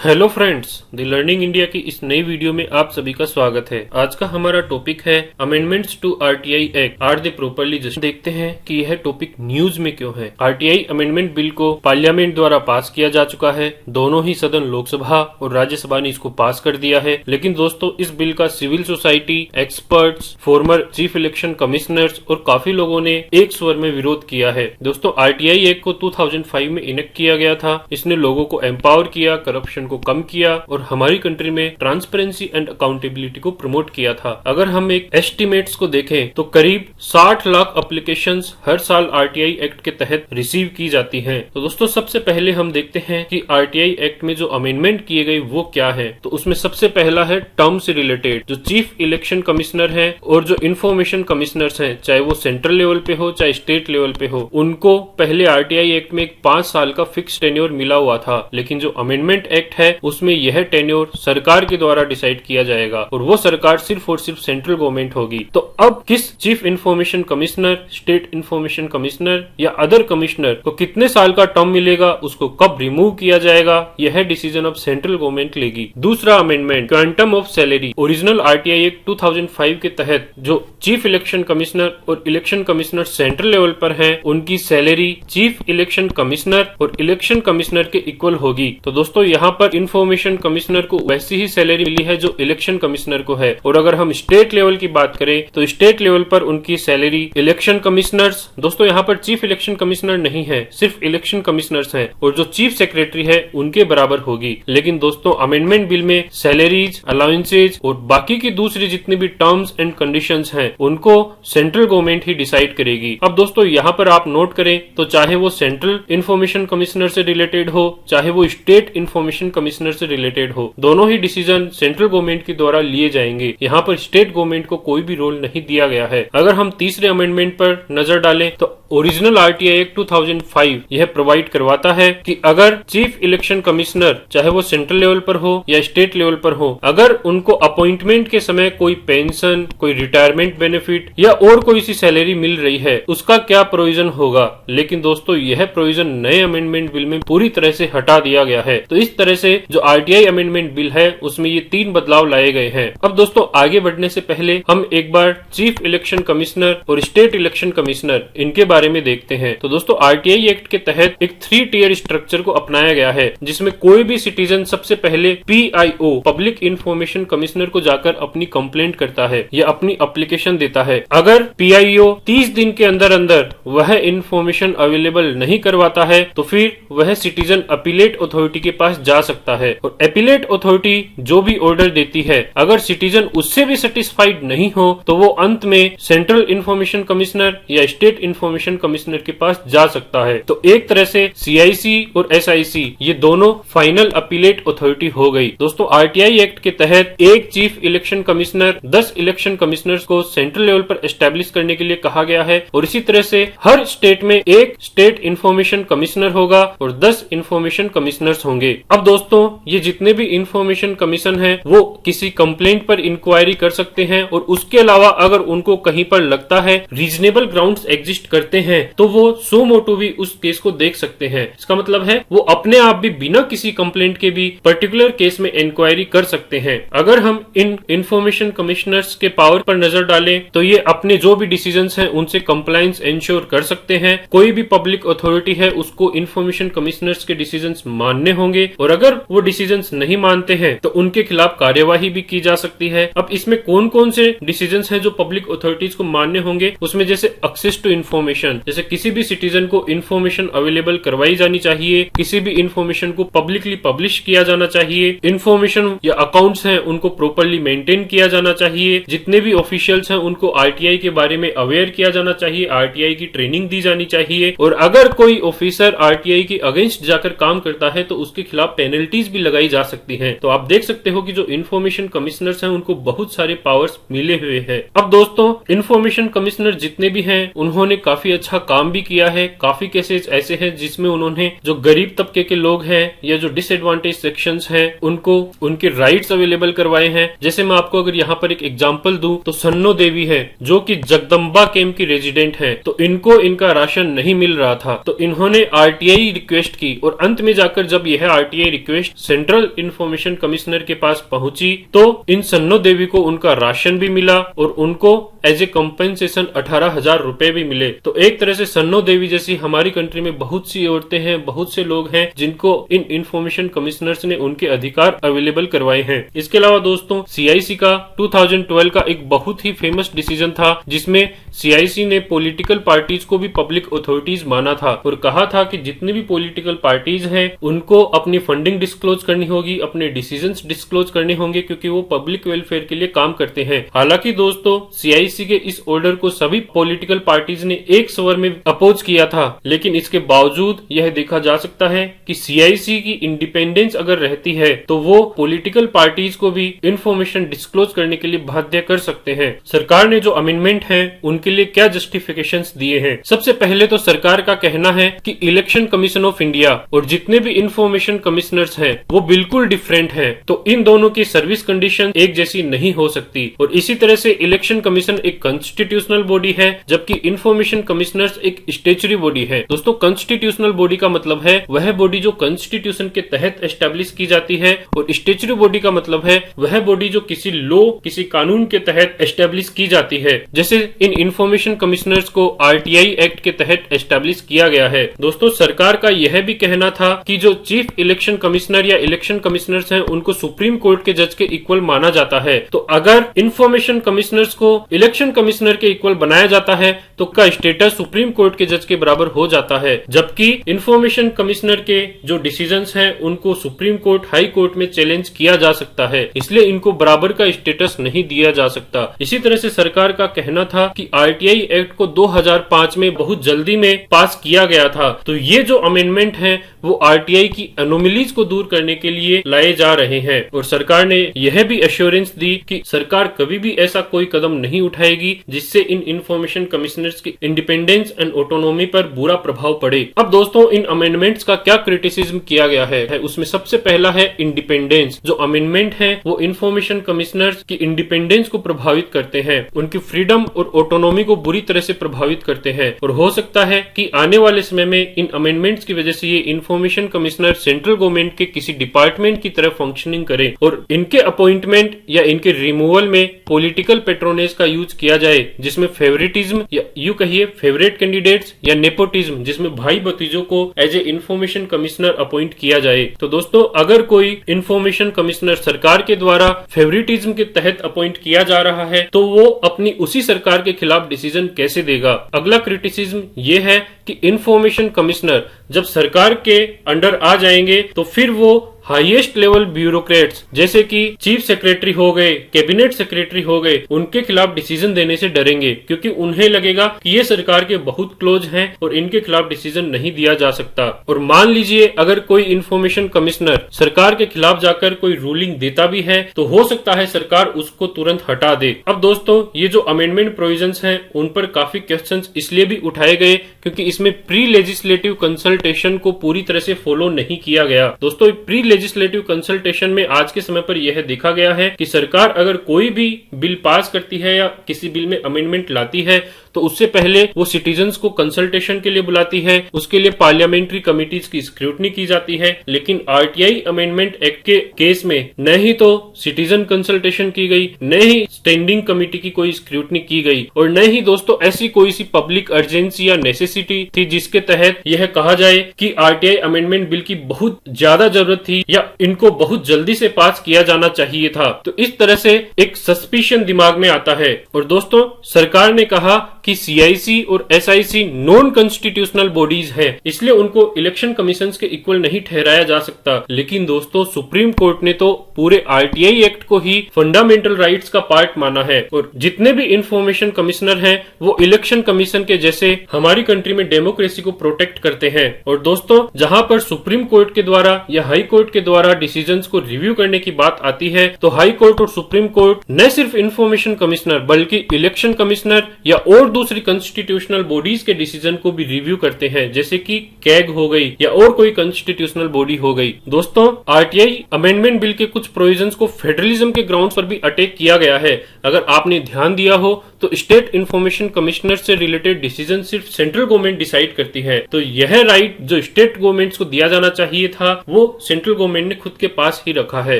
Hello friends, the learning India की इस नई वीडियो में आप सभी का स्वागत है। आज का हमारा टॉपिक है amendments to RTI act are they properly just. देखते हैं कि यह टॉपिक न्यूज में क्यों है। आरटीआई अमेंडमेंट बिल को पार्लियामेंट द्वारा पास किया जा चुका है। दोनों ही सदन लोकसभा और राज्यसभा ने इसको पास कर दिया है। लेकिन दोस्तों, इस बिल का civil society, experts, former chief election commissioners और काफी लोगों ने एक स्वर में विरोध किया है। दोस्तों, आरटीआई एक्ट को 2005 में इनेक्ट किया गया था। इसने लोगों को एम्पावर किया, करप्शन को कम किया और हमारी कंट्री में ट्रांसपेरेंसी एंड अकाउंटेबिलिटी को प्रमोट किया था। अगर हम एक एस्टिमेट्स को देखें तो करीब 60 लाख एप्लीकेशंस हर साल आरटीआई एक्ट के तहत रिसीव की जाती हैं। तो दोस्तों, सबसे पहले हम देखते हैं कि आरटीआई एक्ट में जो अमेंडमेंट किए गए वो क्या है। तो उसमें सबसे पहला है टर्म से रिलेटेड। जो चीफ इलेक्शन कमिश्नर है और जो इंफॉर्मेशन कमिश्नर्स हैं, चाहे वो सेंट्रल लेवल पे हो चाहे स्टेट लेवल पे हो, उनको पहले आरटीआई एक्ट में एक 5 साल का फिक्स टेन्योर मिला हुआ था। लेकिन जो अमेंडमेंट एक्ट है उसमें यह टेन्योर सरकार के द्वारा डिसाइड किया जाएगा और वो सरकार सिर्फ और सिर्फ सेंट्रल गवर्नमेंट होगी। तो अब किस chief information commissioner, state information commissioner या अदर कमिश्नर को कितने साल का टर्म मिलेगा, उसको कब रिमूव किया जाएगा, यह डिसीजन अब सेंट्रल गवर्नमेंट लेगी। दूसरा amendment, quantum of salary. Original RTI act 2005 के तहत जो चीफ इलेक्शन कमिश्नर और इलेक्शन कमिश्नर सेंट्रल लेवल पर हैं, उनकी सैलरी चीफ इलेक्शन कमिश्नर और इलेक्शन कमिश्नर के इक्वल होगी। तो दोस्तों, यहाँ पर इंफॉर्मेशन कमिश्नर को वैसी ही सैलरी मिली है जो इलेक्शन कमिश्नर को है। और अगर हम स्टेट लेवल की बात करें तो स्टेट लेवल पर उनकी सैलरी इलेक्शन कमिश्नर्स, दोस्तों यहाँ पर चीफ इलेक्शन कमिश्नर नहीं है, सिर्फ इलेक्शन कमिश्नर्स हैं, और जो चीफ सेक्रेटरी है उनके बराबर होगी। लेकिन दोस्तों, अमेंडमेंट बिल में सैलरीज, अलाउंसेज और बाकी की दूसरी जितनी भी टर्म्स एंड कंडीशंस हैं उनको सेंट्रल गवर्नमेंट ही डिसाइड करेगी। अब दोस्तों, यहाँ पर आप नोट करें तो चाहे वो सेंट्रल इंफॉर्मेशन कमिश्नर से रिलेटेड हो चाहे वो स्टेट इंफॉर्मेशन कमिश्नर से रिलेटेड हो, दोनों ही डिसीजन सेंट्रल गवर्नमेंट के द्वारा लिए जाएंगे। यहाँ पर स्टेट गवर्नमेंट को कोई भी रोल नहीं दिया गया है। अगर हम तीसरे अमेंडमेंट पर नजर डालें तो ओरिजिनल आरटीआई एक्ट 2005 यह प्रोवाइड करवाता है कि अगर चीफ इलेक्शन कमिश्नर, चाहे वो सेंट्रल लेवल पर हो या स्टेट लेवल पर हो, अगर उनको अपॉइंटमेंट के समय कोई पेंशन, कोई रिटायरमेंट बेनिफिट या और कोई सी सैलरी मिल रही है, उसका क्या प्रोविजन होगा। लेकिन दोस्तों, यह प्रोविजन नए अमेंडमेंट बिल में पूरी तरह से हटा दिया गया है। तो इस तरह से जो आरटीआई अमेंडमेंट बिल है उसमें ये 3 बदलाव लाए गए हैं। अब दोस्तों, आगे बढ़ने से पहले हम एक बार चीफ इलेक्शन कमिश्नर और स्टेट इलेक्शन कमिश्नर इनके बारे में देखते हैं। तो दोस्तों, आरटीआई एक्ट के तहत एक 3 टियर स्ट्रक्चर को अपनाया गया है, जिसमें कोई भी सिटीजन सबसे पहले पीआईओ, पब्लिक इंफॉर्मेशन कमिश्नर को जाकर अपनी कंप्लेंट करता है या अपनी एप्लीकेशन देता है। अगर पीआईओ 30 दिन के अंदर अंदर वह इंफॉर्मेशन अवेलेबल नहीं करवाता है तो फिर वह सिटीजन अपीलेट अथॉरिटी के पास जा सकता है, और अपीलेट अथॉरिटी जो भी ऑर्डर देती है, अगर सिटीजन उससे भी सेटिस्फाइड नहीं हो तो वो अंत में सेंट्रल इंफॉर्मेशन कमिश्नर या स्टेट इंफॉर्मेशन कमिश्नर के पास जा सकता है। तो एक तरह से सीआईसी और एसआईसी ये दोनों फाइनल अपीलेट अथॉरिटी हो गई। दोस्तों, आरटीआई एक्ट के तहत एक chief election commissioner 10 election commissioners को सेंट्रल लेवल पर एस्टेब्लिश करने के लिए कहा गया है, और इसी तरह से हर स्टेट में एक स्टेट इंफॉर्मेशन कमिश्नर होगा और 10 इंफॉर्मेशन कमिश्नर्स होंगे। अब दोस्तों, ये जितने भी इंफॉर्मेशन कमीशन हैं वो किसी कंप्लेंट पर इंक्वायरी कर सकते हैं, और उसके अलावा अगर उनको कहीं पर लगता है रीजनेबल ग्राउंड्स एग्जिस्ट करते हैं तो वो सो मोटो भी उस केस को देख सकते हैं। इसका मतलब है वो अपने आप भी बिना किसी कंप्लेंट के भी पर्टिकुलर केस में इंक्वायरी कर सकते हैं। अगर हम इन इंफॉर्मेशन कमिश्नर्स के पावर पर नजर डालें तो ये अपने जो भी डिसीजंस हैं उनसे कंप्लायंस इंश्योर कर सकते हैं। कोई भी पब्लिक अथॉरिटी है उसको इंफॉर्मेशन कमिश्नर्स के डिसीजंस मानने होंगे, और अगर वो डिसीजंस नहीं मानते हैं तो उनके खिलाफ कार्यवाही भी की जा सकती है। अब इसमें कौन कौन से डिसीजंस हैं जो पब्लिक अथॉरिटीज को मानने होंगे, उसमें जैसे एक्सेस टू इन्फॉर्मेशन, जैसे किसी भी सिटीजन को इन्फॉर्मेशन अवेलेबल करवाई जानी चाहिए, किसी भी इन्फॉर्मेशन को पब्लिकली पब्लिश किया जाना चाहिए, इन्फॉर्मेशन या अकाउंट्स हैं उनको प्रॉपर्ली मेंटेन किया जाना चाहिए, जितने भी ऑफिशियल्स हैं उनको आरटीआई के बारे में अवेयर किया जाना चाहिए, आरटीआई की ट्रेनिंग दी जानी चाहिए, और अगर कोई ऑफिसर आरटीआई के अगेंस्ट जाकर काम करता है तो उसके खिलाफ पेनल्टीज भी लगाई जा सकती हैं। तो आप देख सकते हो कि जो इंफॉर्मेशन कमिश्नर्स हैं उनको बहुत सारे पावर्स मिले हुए हैं। अब दोस्तों, इंफॉर्मेशन कमिश्नर जितने भी हैं उन्होंने काफी काफी अच्छा काम भी किया है। काफी केसेस ऐसे हैं जिसमें उन्होंने जो गरीब तबके के लोग हैं या जो डिसएडवांटेज सेक्शंस हैं उनको उनके राइट्स अवेलेबल करवाए हैं। जैसे मैं आपको अगर यहाँ पर एक एग्जांपल दूं तो सन्नो देवी है जो कि जगदम्बा कैंप की रेजिडेंट है, तो इनको इनका राशन नहीं मिल रहा था, तो इन्होंने आरटीआई रिक्वेस्ट की और अंत में जाकर जब यह RTI request central information commissioner के पास पहुंची तो इन सन्नो देवी को उनका राशन भी मिला और उनको एज ए कंपेंसेशन 18,000 रुपए भी मिले। तो एक तरह से सन्नो देवी जैसी हमारी कंट्री में बहुत सी औरतें हैं, बहुत से लोग हैं जिनको इन इंफॉर्मेशन कमिश्नर्स ने उनके अधिकार अवेलेबल करवाए हैं। इसके अलावा दोस्तों सीआईसी का 2012 का एक बहुत ही फेमस डिसीजन था जिसमें सीआईसी ने पॉलिटिकल पार्टीज को भी पब्लिक अथॉरिटीज माना था और कहा था कि जितनी भी पॉलिटिकल पार्टीज हैं उनको अपनी फंडिंग डिस्क्लोज करनी होगी, अपने डिसीजंस डिस्क्लोज करने होंगे क्योंकि वो पब्लिक वेलफेयर के लिए काम करते हैं। हालांकि दोस्तों सीआईसी के इस ऑर्डर को सभी पॉलिटिकल पार्टीज ने एक स्वर में अपोज किया था, लेकिन इसके बावजूद यह देखा जा सकता है कि सीआईसी की इंडिपेंडेंस अगर रहती है तो वो पॉलिटिकल पार्टीज को भी इंफॉर्मेशन डिस्क्लोज करने के लिए बाध्य कर सकते हैं। सरकार ने जो अमेंडमेंट है उनके लिए क्या जस्टिफिकेशंस दिए हैं? सबसे पहले तो सरकार का कहना है कि इलेक्शन कमीशन ऑफ इंडिया और जितने भी इंफॉर्मेशन कमिश्नर्स हैं वो बिल्कुल डिफरेंट हैं, तो इन दोनों की सर्विस कंडीशन एक जैसी नहीं हो सकती। और इसी तरह से इलेक्शन कमीशन एक कॉन्स्टिट्यूशनल बॉडी है जबकि इंफॉर्मेशन कमिश्नर्स एक स्टैट्यूटरी बॉडी है। दोस्तों कॉन्स्टिट्यूशनल बॉडी का मतलब है वह बॉडी जो कॉन्स्टिट्यूशन के तहत एस्टेब्लिश की जाती है और स्टैट्यूटरी बॉडी का मतलब है वह बॉडी जो किसी लॉ किसी कानून के तहत एस्टेब्लिश की जाती है। जैसे इन इंफॉर्मेशन कमिश्नर्स को आरटीआई एक्ट के तहत एस्टेब्लिश किया गया है। दोस्तों सरकार का यह भी कहना था कि जो चीफ इलेक्शन कमिश्नर या इलेक्शन कमिश्नर्स हैं उनको सुप्रीम कोर्ट के जज के इक्वल माना जाता है, तो अगर इंफॉर्मेशन कमिश्नर्स को इलेक्शन कमिश्नर के इक्वल बनाया जाता है तो का स्टेटस सुप्रीम कोर्ट के जज के बराबर हो जाता है, जबकि इंफॉर्मेशन कमिश्नर के जो डिसीजंस हैं उनको सुप्रीम कोर्ट हाई कोर्ट में चैलेंज किया जा सकता है, इसलिए इनको बराबर का स्टेटस नहीं दिया जा सकता। इसी तरह से सरकार का कहना था कि आरटीआई एक्ट को 2005 में बहुत जल्दी में पास किया गया था, तो ये जो अमेंडमेंट है वो आरटीआई की एनोमलीज को दूर करने के लिए लाए जा रहे हैं और सरकार ने यह भी एश्योरेंस दी कि सरकार कभी भी ऐसा कोई कदम नहीं उठाएगी जिससे इन इंफॉर्मेशन कमिश्नर्स की इंडिपेंडेंस एंड ऑटोनॉमी पर बुरा प्रभाव पड़े। अब दोस्तों इन अमेंडमेंट्स का क्या क्रिटिसिज्म किया गया है उसमें सबसे पहला है इंडिपेंडेंस। जो अमेंडमेंट है वो इंफॉर्मेशन कमिश्नर्स की इंडिपेंडेंस को प्रभावित करते हैं, उनकी फ्रीडम और ऑटोनॉमी को बुरी तरह से प्रभावित करते हैं और हो सकता है कि आने वाले समय में इन अमेंडमेंट्स की वजह से ये इंफॉर्मेशन कमिश्नर सेंट्रल गवर्नमेंट के किसी डिपार्टमेंट की तरह फंक्शनिंग करे और इनके अपॉइंटमेंट या इनके रिमूवल में पॉलिटिकल पेट्रोनेज का यूज किया जाए, जिसमें फेवरेटिज्म या यूं कहिए फेवरेट कैंडिडेट्स या नेपोटिज्म जिसमें भाई भतीजों को as a information commissioner appoint किया जाए। तो दोस्तों अगर कोई इंफॉर्मेशन कमिश्नर सरकार के द्वारा फेवरेटिज्म के तहत अपॉइंट किया जा रहा है तो वो अपनी उसी सरकार के खिलाफ डिसीजन कैसे देगा? अगला क्रिटिसिज्म ये है कि इंफॉर्मेशन कमिश्नर जब सरकार के अंडर आ जाएंगे तो फिर वो हाईएस्ट लेवल ब्यूरोक्रेट्स जैसे कि चीफ सेक्रेटरी हो गए, कैबिनेट सेक्रेटरी हो गए, उनके खिलाफ डिसीजन देने से डरेंगे क्योंकि उन्हें लगेगा कि ये सरकार के बहुत क्लोज हैं और इनके खिलाफ डिसीजन नहीं दिया जा सकता। और मान लीजिए अगर कोई इंफॉर्मेशन कमिश्नर सरकार के खिलाफ जाकर कोई रूलिंग देता भी है तो हो सकता है सरकार उसको तुरंत हटा दे। अब दोस्तों ये जो अमेंडमेंट प्रोविजंस हैं उन पर काफी क्वेश्चंस इसलिए भी उठाए गए क्योंकि इसमें प्री लेजिस्लेटिव कंसल्टेशन को पूरी तरह से फॉलो नहीं किया गया। दोस्तों प्री लेजिस्लेटिव कंसल्टेशन में आज के समय पर यह देखा गया है कि सरकार अगर कोई भी बिल पास करती है या किसी बिल में अमेंडमेंट लाती है तो उससे पहले वो सिटीजन्स को कंसल्टेशन के लिए बुलाती है, उसके लिए पार्लियामेंट्री कमिटीज की स्क्रूटनी की जाती है। लेकिन आरटीआई अमेंडमेंट एक्ट के केस में न ही तो सिटीजन कंसल्टेशन की गई, न ही स्टैंडिंग कमेटी की कोई स्क्रूटनी की गई और न ही दोस्तों ऐसी कोई सी पब्लिक अर्जेंसी या नेसेसिटी थी जिसके तहत यह कहा जाए कि आरटीआई अमेंडमेंट बिल की बहुत ज्यादा जरूरत थी या इनको बहुत जल्दी से पास किया जाना चाहिए था। तो इस तरह से एक सस्पिशन दिमाग में आता है। और दोस्तों सरकार ने कहा कि सीआईसी और एसआईसी नॉन कॉन्स्टिट्यूशनल बॉडीज हैं, इसलिए उनको इलेक्शन कमीशंस के इक्वल नहीं ठहराया जा सकता। लेकिन दोस्तों सुप्रीम कोर्ट ने तो पूरे आरटीआई एक्ट को ही फंडामेंटल राइट्स का पार्ट माना है और जितने भी इंफॉर्मेशन कमिश्नर हैं वो इलेक्शन कमीशन के जैसे हमारी कंट्री में डेमोक्रेसी को प्रोटेक्ट करते हैं। और दोस्तों जहां पर सुप्रीम कोर्ट के द्वारा या हाई कोर्ट कोर्ट के द्वारा डिसीजंस को रिव्यू करने की बात आती है तो हाई कोर्ट और सुप्रीम कोर्ट न सिर्फ इंफॉर्मेशन कमिश्नर बल्कि इलेक्शन कमिश्नर या और दूसरी कॉन्स्टिट्यूशनल बॉडीज के डिसीजन को भी रिव्यू करते हैं, जैसे कि कैग हो गई या और कोई कॉन्स्टिट्यूशनल बॉडी हो गई। दोस्तों, आरटीआई अमेंडमेंट बिल के कुछ प्रोविजंस को फेडरलिज्म के ग्राउंड पर भी अटैक किया गया है। अगर आपने ध्यान दिया हो तो स्टेट इंफॉर्मेशन कमिश्नर से रिलेटेड डिसीजन सिर्फ सेंट्रल गवर्नमेंट डिसाइड करती है, तो यह राइट जो स्टेट गवर्नमेंट्स को दिया जाना चाहिए था वो सेंट्रल गवर्नमेंट ने खुद के पास ही रखा है।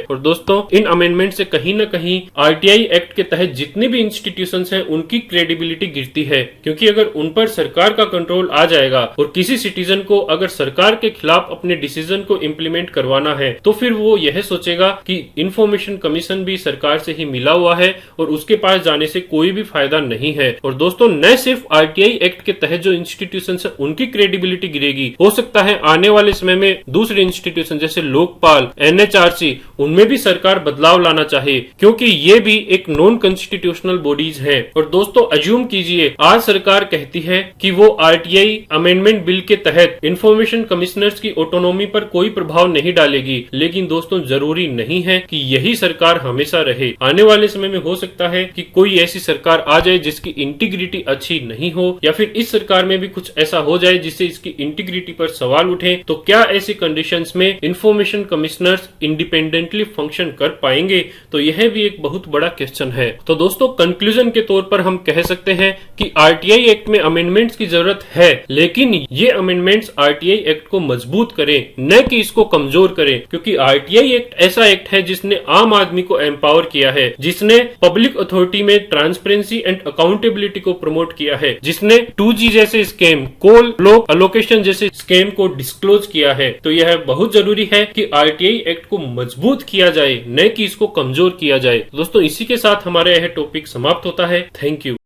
और दोस्तों, इन अमेंडमेंट से कहीं न कहीं आरटीआई एक्ट के तहत जितने भी इंस्टीट्यूशंस हैं उनकी क्रेडिबिलिटी गिरती है, क्योंकि अगर उन पर सरकार का कंट्रोल आ जाएगा और किसी सिटीजन को अगर सरकार के खिलाफ अपने डिसीजन को इम्प्लीमेंट करवाना है तो फिर वो यह सोचेगा कि इंफॉर्मेशन कमीशन भी सरकार से ही मिला हुआ है और उसके पास जाने से कोई भी फायदा नहीं है। और दोस्तों, न सिर्फ आरटीआई एक्ट के तहत जो इंस्टीट्यूशन है उनकी क्रेडिबिलिटी गिरेगी, हो सकता है आने वाले समय में दूसरे इंस्टीट्यूशन जैसे लोकपाल, एनएचआरसी, उनमें भी सरकार बदलाव लाना चाहे, क्योंकि ये भी एक नॉन कॉन्स्टिट्यूशनल बॉडीज है। और दोस्तों, अज्यूम कीजिए आज सरकार कहती है कि वो आरटीआई अमेंडमेंट बिल के तहत इंफॉर्मेशन कमिश्नर्स की ऑटोनॉमी पर कोई प्रभाव नहीं डालेगी, लेकिन दोस्तों जरूरी नहीं है कि यही सरकार हमेशा रहे। आने वाले समय में हो सकता है कि कोई ऐसी सरकार आ जाए जिसकी इंटीग्रिटी अच्छी नहीं हो, या फिर इस सरकार में भी कुछ ऐसा हो जाए जिससे इसकी इंटीग्रिटी पर सवाल उठे, तो क्या ऐसी कंडीशंस में इंफॉर्मेशन कमिश्नर्स इंडिपेंडेंटली फंक्शन कर पाएंगे? तो यह भी एक बहुत बड़ा क्वेश्चन है। तो दोस्तों, कंक्लूजन के तौर पर हम कह सकते हैं कि आरटीआई एक्ट में अमेंडमेंट्स की जरूरत है, लेकिन ये अमेंडमेंट्स आरटीआई एक्ट को मजबूत करें, न कि इसको कमजोर करें, क्योंकि आरटीआई एक्ट ऐसा एक्ट है जिसने आम आदमी को एम्पावर किया है, जिसने पब्लिक अथॉरिटी में ट्रांसपेरेंसी एंड अकाउंटेबिलिटी को प्रमोट किया है, जिसने 2G जैसे स्कैम, कोल ब्लॉक अलोकेशन जैसे स्कैम को डिस्क्लोज किया है। तो यह बहुत जरूरी है कि आरटीआई एक्ट को मजबूत किया जाए, न कि इसको कमजोर किया जाए। दोस्तों, इसी के साथ हमारा यह टॉपिक समाप्त होता है। Thank you.